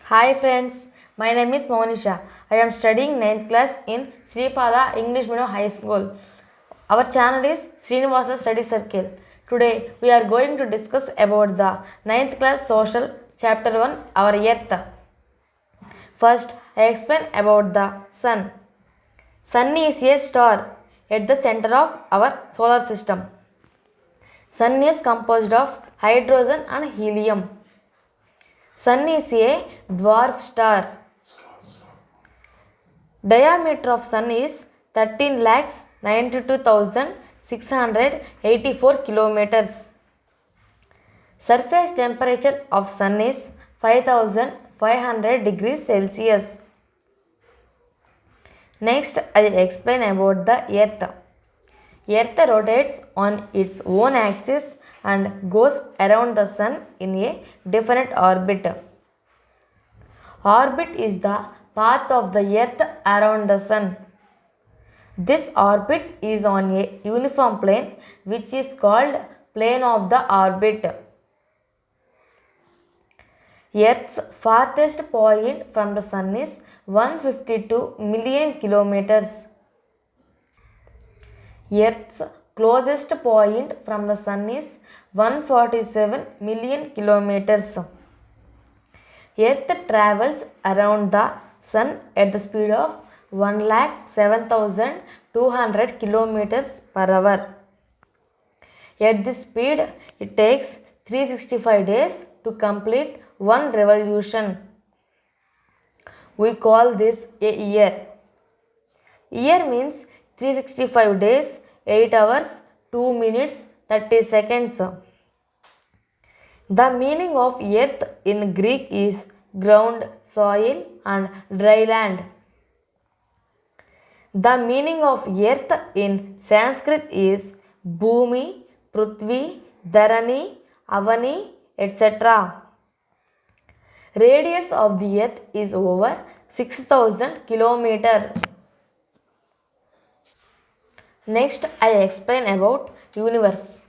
Hi friends, my name is Monisha. I am studying ninth class in Sripada English Medium High School. Our channel is Srinivasa Study Circle. Today we are going to discuss about the ninth class social chapter 1 our earth. First I explain about the sun. Sun is a star at the center of our solar system. Sun is composed of hydrogen and helium. Sun is a dwarf star. Diameter of Sun is 13 lakhs 92,684 kilometers. Surface temperature of Sun is 5,500 degrees Celsius. Next, I will explain about the Earth. Earth rotates on its own axis and goes around the Sun in a definite orbit. Orbit is the path of the Earth around the Sun. This orbit is on a uniform plane which is called plane of the orbit. Earth's farthest point from the Sun is 152 million kilometers. Earth's closest point from the Sun is 147 million kilometers. Earth travels around the Sun at the speed of 1,07,200 kilometers per hour. At this speed, it takes 365 days to complete one revolution. We call this a year. Year means 365 days, 8 hours, 2 minutes, 30 seconds. The meaning of earth in Greek is ground, soil, and dry land. The meaning of earth in Sanskrit is Bhumi, Prithvi, Dharani, Avani, etc. Radius of the earth is over 6,000 km. Next, I explain about universe.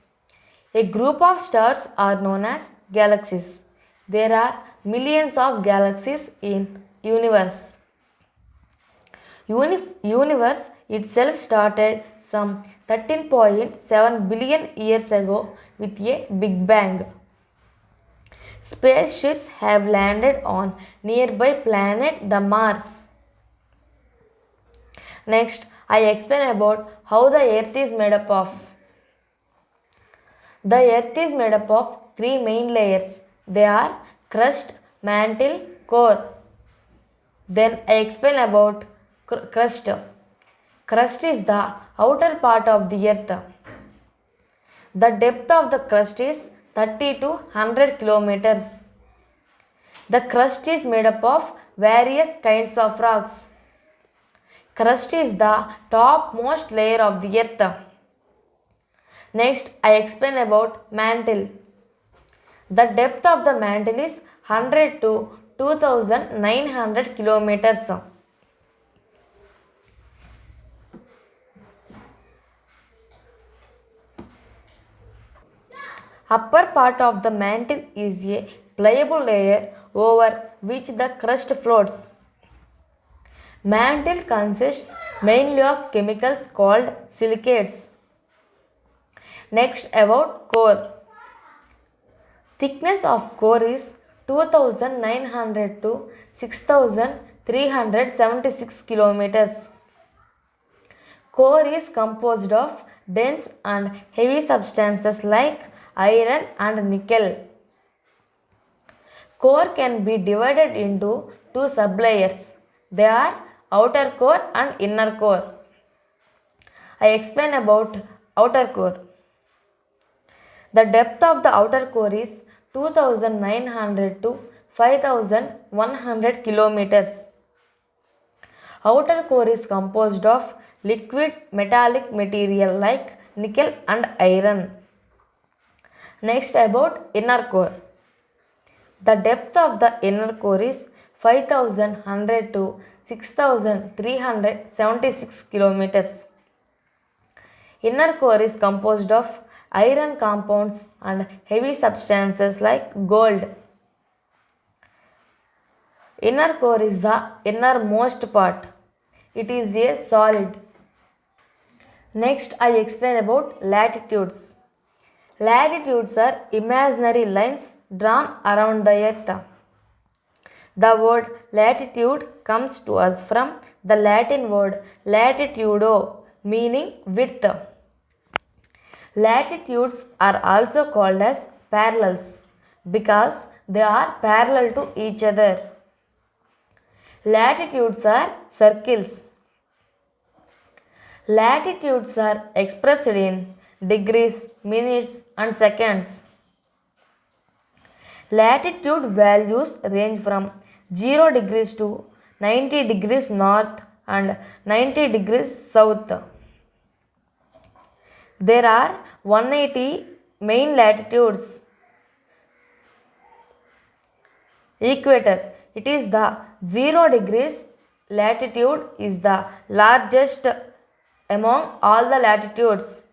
A group of stars are known as galaxies. There are millions of galaxies in universe. Universe itself started some 13.7 billion years ago with a Big Bang. Spaceships have landed on nearby planet the Mars. Next, I explain about how the earth is made up of. The earth is made up of three main layers. They are crust, mantle, core. Then I explain about crust. Crust is the outer part of the earth. The depth of the crust is 30 to 100 kilometers. The crust is made up of various kinds of rocks. Crust is the topmost layer of the earth. Next, I explain about mantle. The depth of the mantle is 100 to 2,900 kilometers. Upper part of the mantle is a pliable layer over which the crust floats. Mantle consists mainly of chemicals called silicates. Next, about core. Thickness of core is 2,900 to 6,376 kilometers. Core is composed of dense and heavy substances like iron and nickel. Core can be divided into two sublayers. They are outer core and inner core. I explain about outer core. The depth of the outer core is 2,900 to 5,100 kilometers. Outer core is composed of liquid metallic material like nickel and iron. Next, about inner core. The depth of the inner core is 5,100 to 6,376 kilometers. Inner core is composed of iron compounds and heavy substances like gold. Inner core is the innermost part. It is a solid. Next, I explain about latitudes. Latitudes are imaginary lines drawn around the earth. The word latitude comes to us from the Latin word latitudo, meaning width. Latitudes are also called as parallels because they are parallel to each other. Latitudes are circles. Latitudes are expressed in degrees, minutes, and seconds. Latitude values range from 0 degrees to 90 degrees north and 90 degrees south. There are 180 main latitudes. Equator, it is the 0 degrees latitude is the largest among all the latitudes.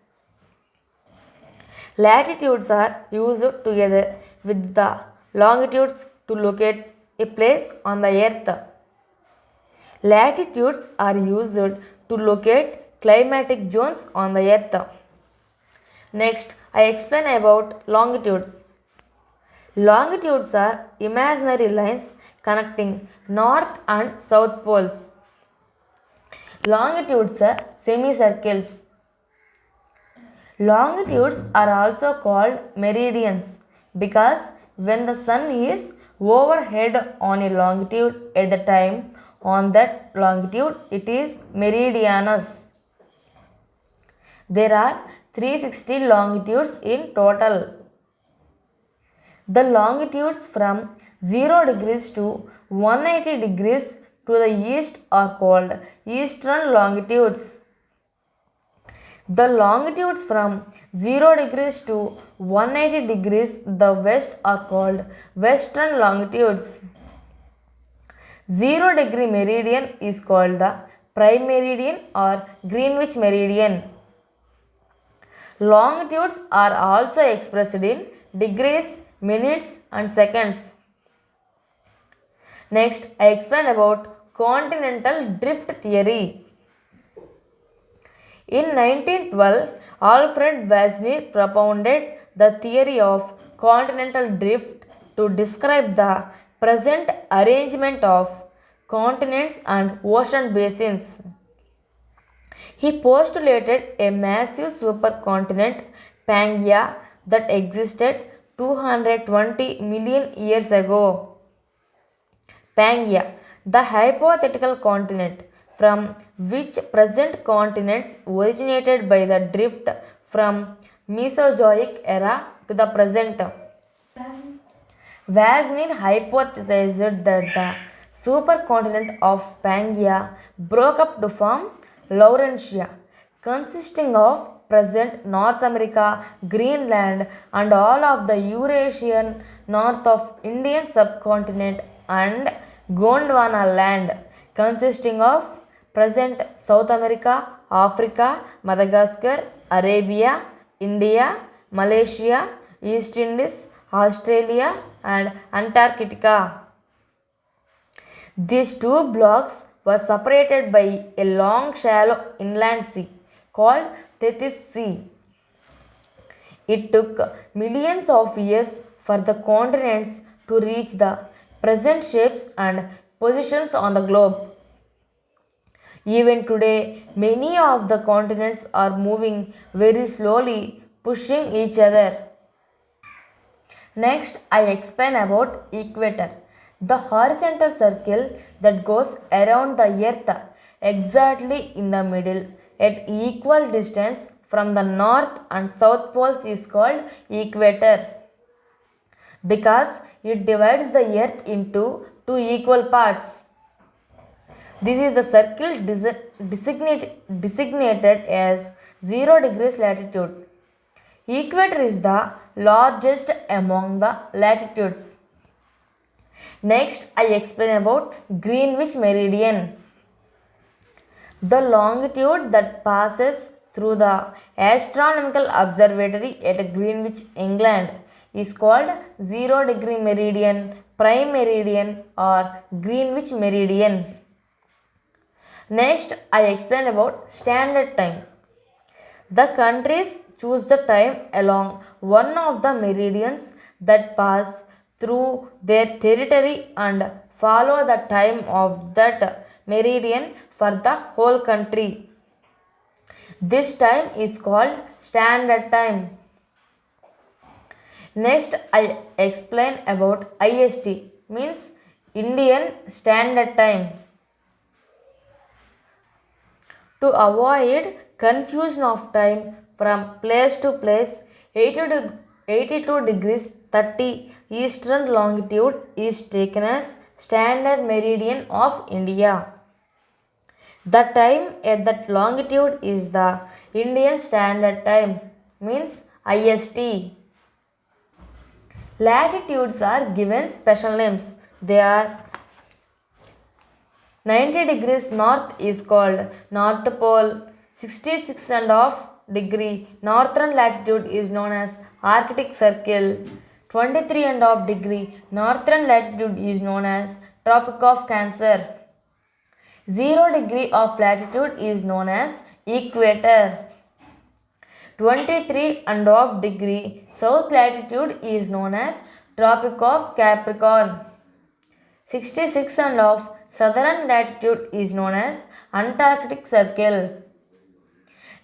Latitudes are used together with the longitudes to locate a place on the earth. Latitudes are used to locate climatic zones on the earth. Next, I explain about longitudes. Longitudes are imaginary lines connecting north and south poles. Longitudes are semicircles. Longitudes are also called meridians because when the sun is overhead on a longitude at the time on that longitude it is meridianus. There are 360 longitudes in total. The longitudes from 0 degrees to 180 degrees to the east are called eastern longitudes. The longitudes from 0 degrees to 180 degrees the west are called western longitudes. 0 degree meridian is called the prime meridian or Greenwich meridian. Longitudes are also expressed in degrees, minutes and seconds. Next, I explain about continental drift theory. In 1912, Alfred Wegener propounded the theory of continental drift to describe the present arrangement of continents and ocean basins. He postulated a massive supercontinent, Pangaea, that existed 220 million years ago. Pangaea, the hypothetical continent from which present continents originated by the drift from Mesozoic era to the present. Wegener hypothesized that the supercontinent of Pangaea broke up to form Laurentia, consisting of present North America, Greenland, and all of the Eurasian north of Indian subcontinent, and Gondwana land, consisting of present South America, Africa, Madagascar, Arabia, India, Malaysia, East Indies, Australia, and Antarctica. These two blocks were separated by a long shallow inland sea called Tethys Sea. It took millions of years for the continents to reach the present shapes and positions on the globe. Even today, many of the continents are moving very slowly, pushing each other. Next, I explain about equator, the horizontal circle that goes around the earth exactly in the middle at equal distance from the north and south poles is called equator because it divides the earth into two equal parts. This is the circle designated as 0 degrees latitude. Equator is the largest among the latitudes. Next, I explain about Greenwich meridian. The longitude that passes through the astronomical observatory at Greenwich, England, is called 0 degree meridian, prime meridian or Greenwich meridian. Next, I explain about standard time. The countries choose the time along one of the meridians that pass through their territory and follow the time of that meridian for the whole country. This time is called standard time. Next, I explain about IST, means Indian Standard Time. To avoid confusion of time from place to place, 82 degrees 30 eastern longitude is taken as standard meridian of India. The time at that longitude is the Indian Standard Time, means IST. Latitudes are given special names. They are 90 degrees north is called North Pole, 66.5 degree northern latitude is known as Arctic Circle, 23.5 degree northern latitude is known as Tropic of Cancer, 0 degree of latitude is known as Equator, 23.5 degree south latitude is known as Tropic of Capricorn, 66.5 southern latitude is known as Antarctic Circle,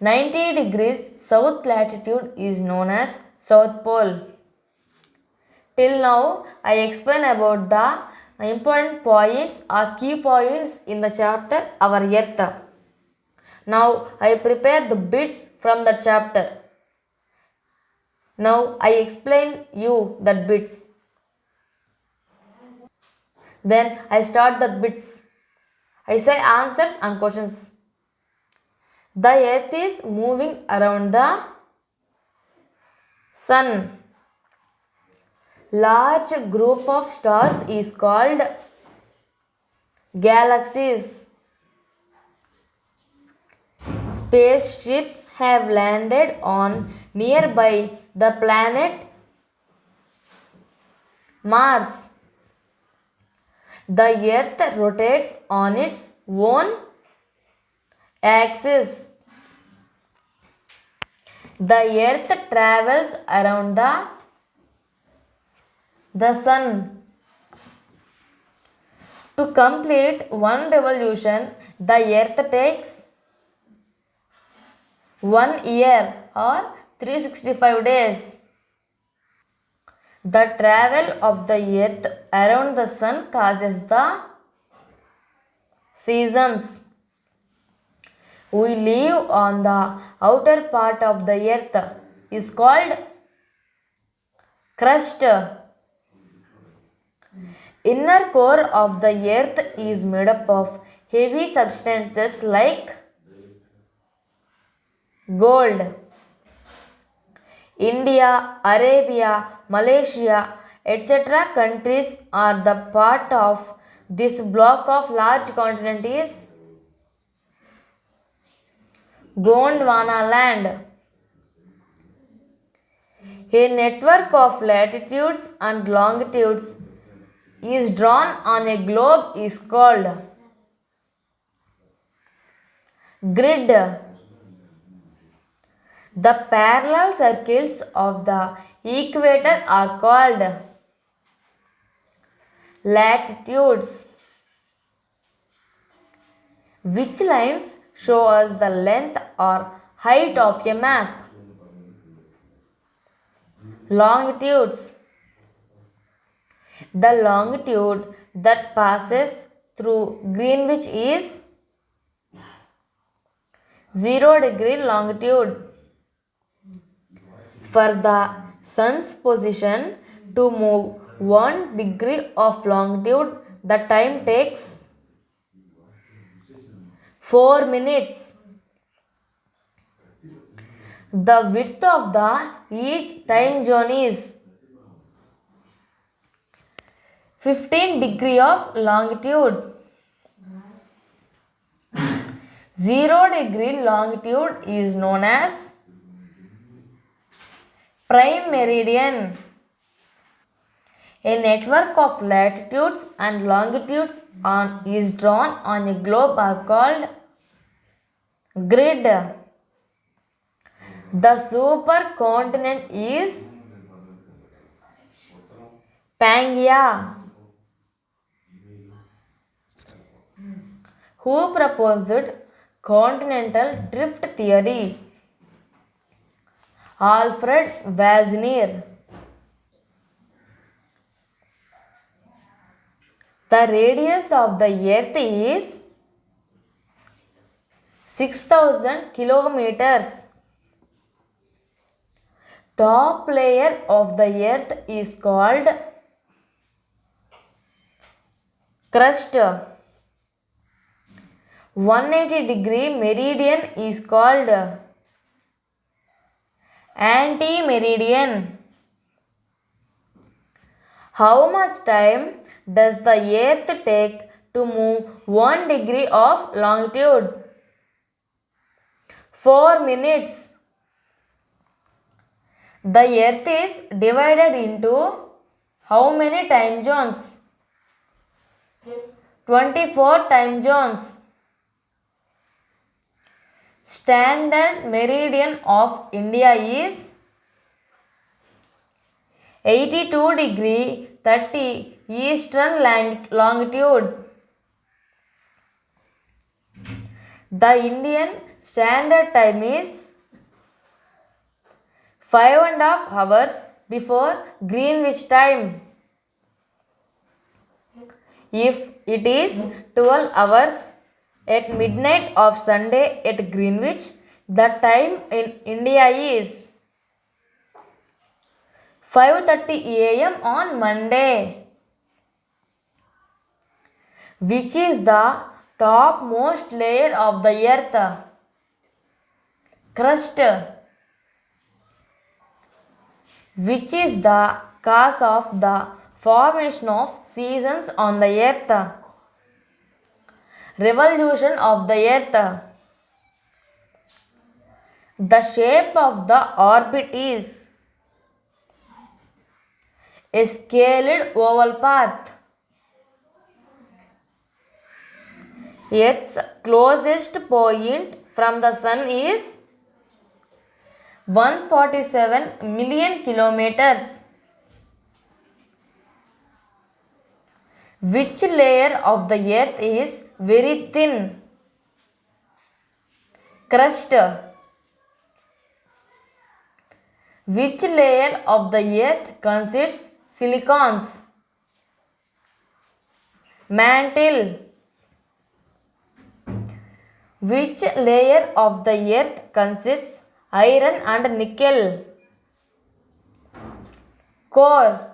90 degrees south latitude is known as South Pole. Till now, I explain about the important points or key points in the chapter Our Earth. Now, I prepare the bits from the chapter. Now, I explain you that bits. Then I start the bits. I say answers and questions. The earth is moving around the sun. Large group of stars is called galaxies. Spaceships have landed on nearby the planet Mars. The earth rotates on its own axis. The earth travels around the sun. To complete one revolution, the earth takes 1 year or 365 days. The travel of the earth around the sun causes the seasons. We live on the outer part of the earth is called crust. Inner core of the earth is made up of heavy substances like gold. India, Arabia, Malaysia, etc. countries are the part of this block of large continent is Gondwana land. A network of latitudes and longitudes is drawn on a globe is called grid. The parallel circles of the equator are called latitudes. Which lines show us the length or height of a map? Longitudes. The longitude that passes through Greenwich is 0 degree longitude. For the sun's position to move 1 degree of longitude, the time takes 4 minutes. The width of each time zone is 15 degree of longitude. 0 degree longitude is known as prime meridian. A network of latitudes and longitudes is drawn on a globe are called grid. The supercontinent is Pangaea. Who proposed continental drift theory? Alfred Wegener. The radius of the earth is 6,000 kilometers. Top layer of the earth is called crust. 180-degree meridian is called anti-meridian. How much time does the earth take to move 1 degree of longitude? 4 minutes. The earth is divided into how many time zones? 24 time zones. Standard meridian of India is 82 degree 30 eastern longitude. The Indian Standard Time is 5.5 hours before Greenwich time. If it is 12 hours at midnight of Sunday at Greenwich, the time in India is 5:30 a.m. on Monday. Which is the topmost layer of the earth? Crust. Which is the cause of the formation of seasons on the earth? Revolution of the earth. The shape of the orbit is a scaled oval path. Earth's closest point from the sun is 147 million kilometers. Which layer of the earth is very thin? Crust. Which layer of the earth consists silicons? Mantle. Which layer of the earth consists iron and nickel? Core.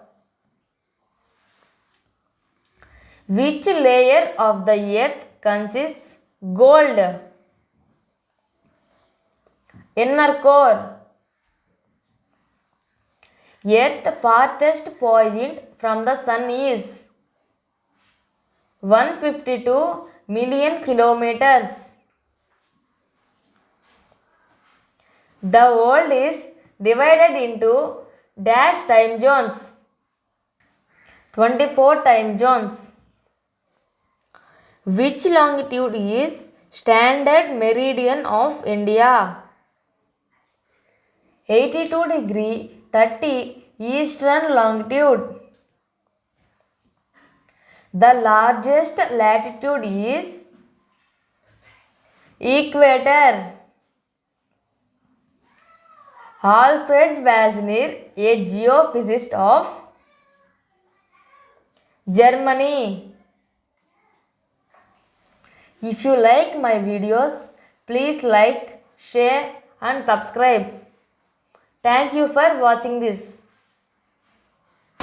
Which layer of the earth consists gold? Inner core. Earth's farthest point from the sun is 152 million kilometers. The world is divided into dash time zones. 24 time zones. Which longitude is standard meridian of India? 82 degree 30 eastern longitude. The largest latitude is equator. Alfred Wegener, a geophysicist of Germany. If you like my videos, please like, share and subscribe. Thank you for watching this.